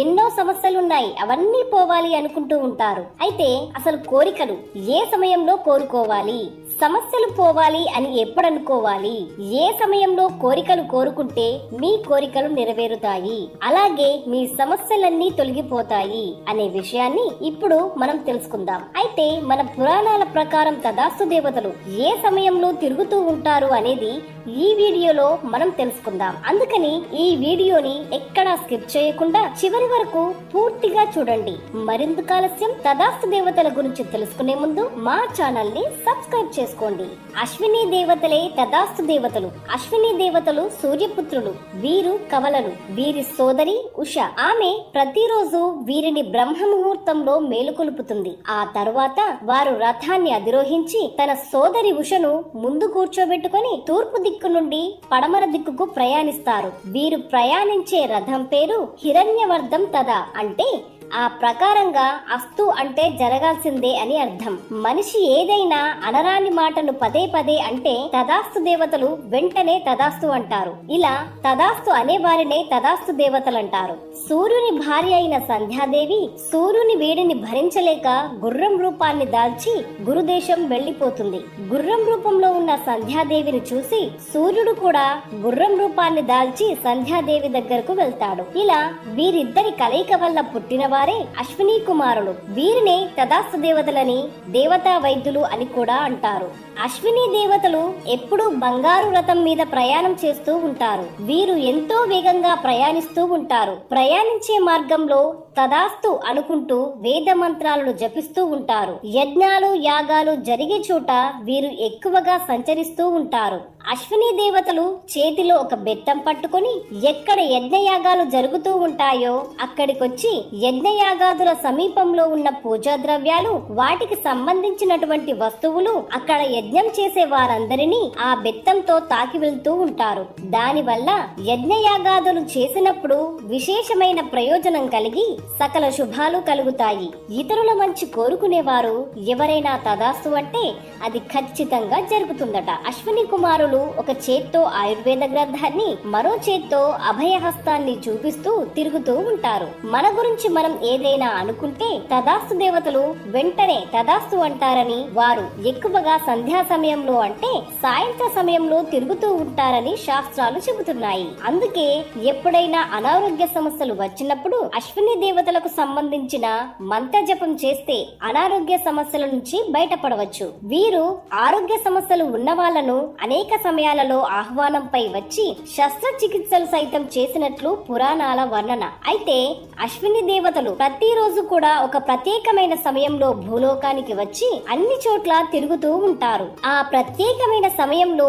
ఎన్నో సమస్యలున్నాయి, అవన్నీ పోవాలి అనుకుంటూ ఉంటారు. అయితే అసలు కోరికలు ఏ సమయంలో కోరుకోవాలి, సమస్యలు పోవాలి అని ఎప్పుడు అనుకోవాలి, ఏ సమయంలో కోరికలు కోరుకుంటే మీ కోరికలు నెరవేరుతాయి, అలాగే మీ సమస్యలన్నీ తొలగిపోతాయి అనే విషయాన్ని ఇప్పుడు మనం తెలుసుకుందాం. అయితే మన పురాణాల ప్రకారం తదాస్తు దేవతలు ఏ సమయంలో తిరుగుతూ ఉంటారు అనేది ఈ వీడియోలో మనం తెలుసుకుందాం. అందుకని ఈ వీడియోని ఎక్కడా స్కిప్ చేయకుండా చివరి వరకు పూర్తిగా చూడండి. మరింత ఆలస్యం, తదాస్తు దేవతల గురించి తెలుసుకునే ముందు మా ఛానల్ ని సబ్స్క్రైబ్ చేసుకోండి. అశ్విని దేవతలే తదాస్తు దేవతలు. అశ్విని దేవతలు సూర్యపుత్రులు. వీరు కవలలు. వీరి సోదరి ఉష. ఆమె ప్రతిరోజు వీరిని బ్రహ్మ ముహూర్తంలో మేలుకొలుపుతుంది. ఆ తరువాత వారు రథాన్ని అధిరోహించి తన సోదరి ఉషను ముందు కూర్చోబెట్టుకుని తూర్పు దిక్కు నుండి పడమర దిక్కుకు ప్రయాణిస్తారు. వీరు ప్రయాణించే రథం పేరు హిరణ్యవర్ధం తదా. అంటే ఆ ప్రకారంగా అస్తు అంటే జరగాల్సిందే అని అర్థం. మనిషి ఏదైనా అనరాని మాటను పదే పదే అంటే తదాస్తు దేవతలు వెంటనే తదాస్తు అంటారు. ఇలా తదాస్తు అనే వారినే తదాస్తు దేవతలు అంటారు. సూర్యుని భార్య అయిన సంధ్యాదేవి సూర్యుని వేడిని భరించలేక గుర్రం రూపాన్ని దాల్చి గురుదేశం వెళ్లిపోతుంది. గుర్రం రూపంలో ఉన్న సంధ్యాదేవిని చూసి సూర్యుడు కూడా గుర్రం రూపాన్ని దాల్చి సంధ్యాదేవి దగ్గరకు వెళ్తాడు. ఇలా వీరిద్దరి కలయిక వల్ల పుట్టిన వారే అశ్విని కుమారులు. వీరినే తదాస్తు దేవతలని, దేవతా వైద్యులు అని కూడా అంటారు. అశ్విని దేవతలు ఎప్పుడూ బంగారు రథం మీద ప్రయాణం చేస్తూ ఉంటారు. వీరు ఎంతో వేగంగా ప్రయాణిస్తూ ఉంటారు. ప్రయాణించే మార్గంలో తదాస్తు అనుకుంటూ వేద మంత్రాలను జపిస్తూ ఉంటారు. యజ్ఞాలు యాగాలు జరిగే చోట వీరు ఎక్కువగా సంచరిస్తూ ఉంటారు. అశ్విని దేవతలు చేతిలో ఒక బెత్తం పట్టుకుని ఎక్కడ యజ్ఞయాగాలు జరుగుతూ ఉంటాయో అక్కడికొచ్చి యజ్ఞయాగాదుల సమీపంలో ఉన్న పూజా ద్రవ్యాలు, వాటికి సంబంధించినటువంటి వస్తువులు, అక్కడ యజ్ఞం చేసే వారందరినీ ఆ బెత్తంతో తాకి వెళ్తూ ఉంటారు. దానివల్ల యజ్ఞయాగాదులు చేసినప్పుడు విశేషమైన ప్రయోజనం కలిగి సకల శుభాలు కలుగుతాయి. ఇతరుల మంచి కోరుకునేవారు ఎవరైనా తదాస్తు అంటే అది ఖచ్చితంగా జరుగుతుందట. అశ్విని కుమారులు ఒక చేత్తో ఆయుర్వేద గ్రంథాన్ని, మరో చేత్తో అభయహస్తాన్ని చూపిస్తూ తిరుగుతూ ఉంటారు. మన గురించి మనం ఏదైనా అనుకుంటే తదాస్తు దేవతలు వెంటనే తదాస్తు అంటారని, వారు ఎక్కువగా సంధ్యా సమయంలో అంటే సాయంత్ర సమయంలో తిరుగుతూ ఉంటారని శాస్త్రాలు చెబుతున్నాయి. అందుకే ఎప్పుడైనా అనారోగ్య సమస్యలు వచ్చినప్పుడు అశ్విని దేవతలకు సంబంధించిన మంత్ర జపం చేస్తే అనారోగ్య సమస్యల నుంచి బయటపడవచ్చు. వీరు ఆరోగ్య సమస్యలు ఉన్న వాళ్లను అనేక సమయాలలో ఆహ్వానంపై వచ్చి శస్త్రచికిత్సలు సైతం చేసినట్లు పురాణాల వర్ణన. అయితే అశ్విని దేవతలు ప్రతిరోజు కూడా ఒక ప్రత్యేకమైన సమయంలో భూలోకానికి వచ్చి అన్ని చోట్ల తిరుగుతూ ఉంటారు. ఆ ప్రత్యేకమైన సమయంలో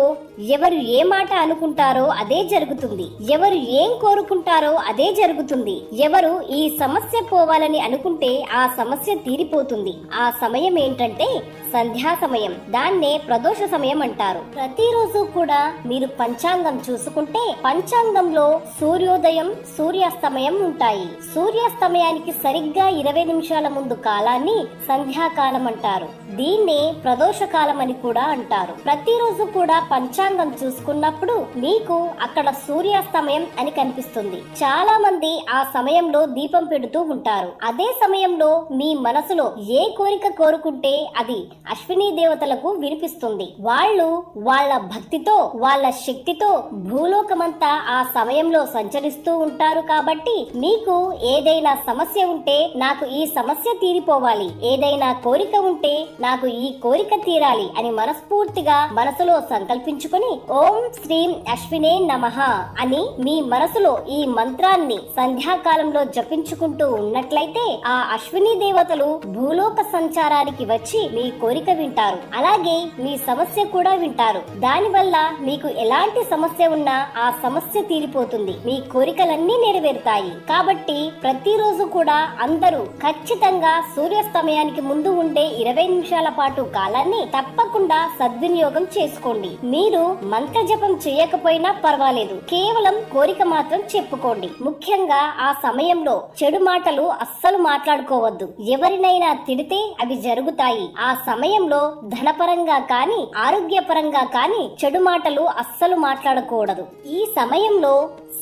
ఎవరు ఏ మాట అనుకుంటారో అదే జరుగుతుంది. ఎవరు ఏం కోరుకుంటారో అదే జరుగుతుంది. ఎవరు ఈ సమస్య పోవాలని అనుకుంటే ఆ సమస్య తీరిపోతుంది. ఆ సమయం ఏంటంటే సంధ్యా సమయం. దాన్నే ప్రదోష సమయం అంటారు. ప్రతిరోజు కూడా మీరు పంచాంగం చూసుకుంటే పంచాంగంలో సూర్యోదయం, సూర్యాస్తమయం ఉంటాయి. సూర్యాస్తమయానికి సరిగ్గా 20 నిమిషాల ముందు కాలాన్ని సంధ్యాకాలం అంటారు. దీన్నే ప్రదోష కాలం అని కూడా అంటారు. ప్రతిరోజు కూడా పంచాంగం చూసుకున్నప్పుడు మీకు అక్కడ సూర్యాస్తమయం అని కనిపిస్తుంది. చాలా మంది ఆ సమయంలో దీపం పెడుతూ ఉంటారు. అదే సమయంలో మీ మనసులో ఏ కోరిక కోరుకుంటే అది అశ్విని దేవతలకు వినిపిస్తుంది. వాళ్ళు వాళ్ళ భక్తితో, వాళ్ళ శక్తితో భూలోకమంతా ఆ సమయంలో సంచరిస్తూ ఉంటారు. కాబట్టి మీకు ఏదైనా సమస్య ఉంటే నాకు ఈ సమస్య తీరిపోవాలి, ఏదైనా కోరిక ఉంటే నాకు ఈ కోరిక తీరాలి అని మనస్ఫూర్తిగా మనసులో సంకల్పించుకుని ఓం శ్రీం అశ్వినే నమః అని మీ మనసులో ఈ మంత్రాన్ని సంధ్యాకాలంలో జపించుకుంటూ ఉన్నట్లయితే ఆ అశ్విని దేవతలు భూలోక సంచారానికి వచ్చి మీ కోరిక వింటారు. అలాగే మీ సమస్య కూడా వింటారు. దానివల్ల మీకు ఎలాంటి సమస్య ఉన్నా ఆ సమస్య తీరిపోతుంది. మీ కోరికలన్నీ నెరవేరుతాయి. కాబట్టి ప్రతిరోజు కూడా అందరూ ఖచ్చితంగా సూర్యాస్తమయానికి ముందు ఉండే 20 నిమిషాల పాటు కాలాన్ని తప్పకుండా సద్వినియోగం చేసుకోండి. మీరు మంత్ర జపం చేయకపోయినా పర్వాలేదు, కేవలం కోరిక మాత్రం చెప్పుకోండి. ముఖ్యంగా ఆ సమయంలో చెడు మాటలు అస్సలు మాట్లాడుకోవద్దు. ఎవరినైనా తిడితే అవి జరుగుతాయి. ఆ సమయంలో ధనపరంగా కానీ ఆరోగ్యపరంగా కానీ చెడు మాటలు అస్సలు మాట్లాడకూడదు. ఈ సమయంలో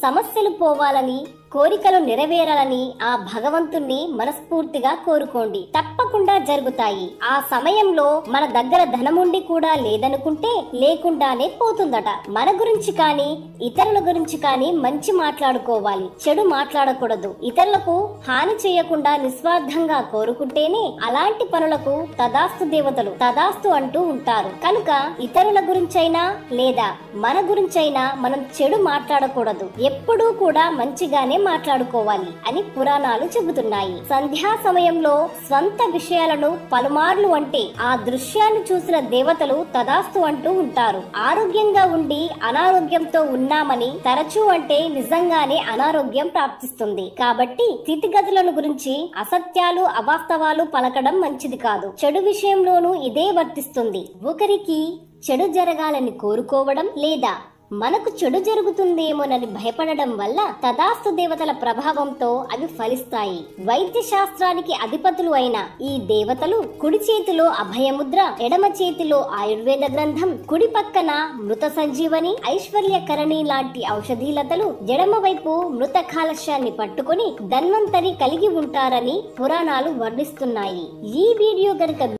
సమస్యలు పోవాలని కోరికలు నెరవేరాలని ఆ భగవంతుణ్ణి మనస్ఫూర్తిగా కోరుకోండి, తప్పకుండా జరుగుతాయి. ఆ సమయంలో మన దగ్గర ధనముండి కూడా లేదనుకుంటే లేకుండానే పోతుందట. మన గురించి కానీ ఇతరుల గురించి కానీ మంచి మాట్లాడుకోవాలి, చెడు మాట్లాడకూడదు. ఇతరులకు హాని చేయకుండా నిస్వార్థంగా కోరుకుంటేనే అలాంటి పనులకు తదాస్తు దేవతలు తదాస్తు అంటూ ఉంటారు. కనుక ఇతరుల గురించైనా లేదా మన గురించైనా మనం చెడు మాట్లాడకూడదు, ఎప్పుడూ కూడా మంచిగానే మాట్లాడుకోవాలి అని పురాణాలు చెబుతున్నాయి. సంధ్యా సమయంలో స్వంత విషయాలను పలుమార్లు అంటే ఆ దృశ్యాన్ని చూసిన దేవతలు తదాస్తు అంటూ ఉంటారు. ఆరోగ్యంగా ఉండి అనారోగ్యంతో ఉన్నామని తరచూ అంటే నిజంగానే అనారోగ్యం ప్రాప్తిస్తుంది. కాబట్టి స్థితిగతులను గురించి అసత్యాలు అవాస్తవాలు పలకడం మంచిది కాదు. చెడు విషయంలోనూ ఇదే వర్తిస్తుంది. ఒకరికి చెడు జరగాలని కోరుకోవడం లేదా మనకు చెడు జరుగుతుందేమోనని భయపడడం వల్ల తదాస్తు దేవతల ప్రభావంతో అవి ఫలిస్తాయి. వైద్య శాస్త్రానికి అధిపతులు అయిన ఈ దేవతలు కుడి చేతిలో అభయముద్ర, ఎడమ చేతిలో ఆయుర్వేద గ్రంథం, కుడి పక్కన మృత సంజీవని, ఐశ్వర్యకరణి లాంటి ఔషధీలతలు, ఎడమ వైపు మృత కాలశ్యాన్ని పట్టుకొని ధన్వంతరి కలిగి ఉంటారని పురాణాలు వర్ణిస్తున్నాయి. ఈ వీడియో గనుక